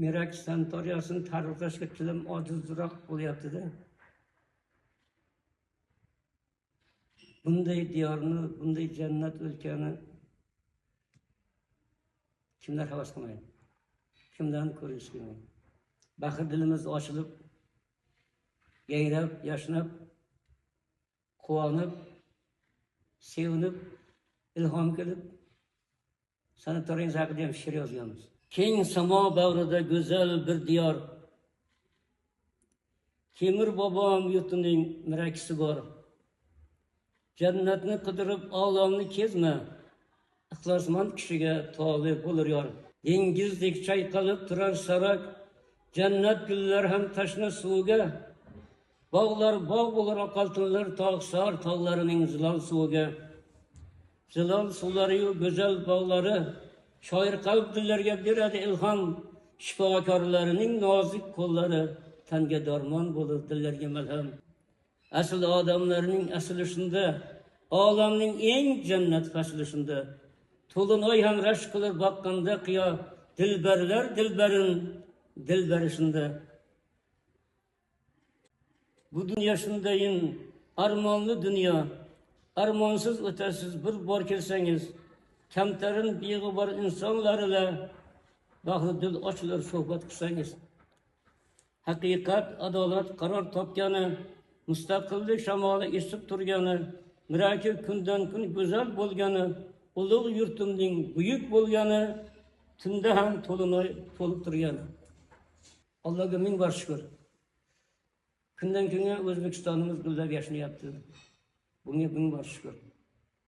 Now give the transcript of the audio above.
Merak sanatoriyasini ta'riflashga tilim ojizroq bo'lyapti-da. Bunday diyorni, bunday jannat o'lkani kimlar havas qilmaydi? Kimdan ko'rish kelmaydi? Baxir dilimiz ochilib, yayrab, yashnab, quvonib, sevinib, ilhom kelib, sanatoriyamiz haqida ham she'r yozganmiz. Keng samo bag'rida go'zal bir diyor, Temur bobom yurtining mirakisi bor. Jannatni qidirib olamni kezma, ixlosmand kishiga tolib bo'lar yor. Dengizdek chayqalib turar sarak, jannat gullar ham tashna suvga, bog'lar bog' bo'lar oqaltinlar tog'sar tog'larining zilol suviga. Zilol suvlari-yu go'zal bog'lari shoir qalb dillarga beradi ilhom, shifokorlarining nozik qo'llari tanga darmon bo'lib dillarga malham. Asl odamlarning asli shunda, olamning eng jannat fasli shunda. To'linoy ham rashk qilib boqqanda qiyo, dilbarlar dilbarin dilbari shunda. Bu dunyo shundayin armonli dunyo, armonsiz o'tasiz bir bor kelsangiz, kamtarin beg'ubor insonlar ila bahri dil ochilar suhbat qilsangiz. Haqiqat, adolat qaror topgani, mustaqillik shamoli esib turgani, mirakil kundan kun go'zal bo'lgani, ulug' yurtimning buyuk bo'lgani, tunda ham to'linoy to'lib turgani. Allohga ming bor shukr. Kundan kunga O'zbekistonimiz gullab yashnayapti. Bunga ming bor shukr.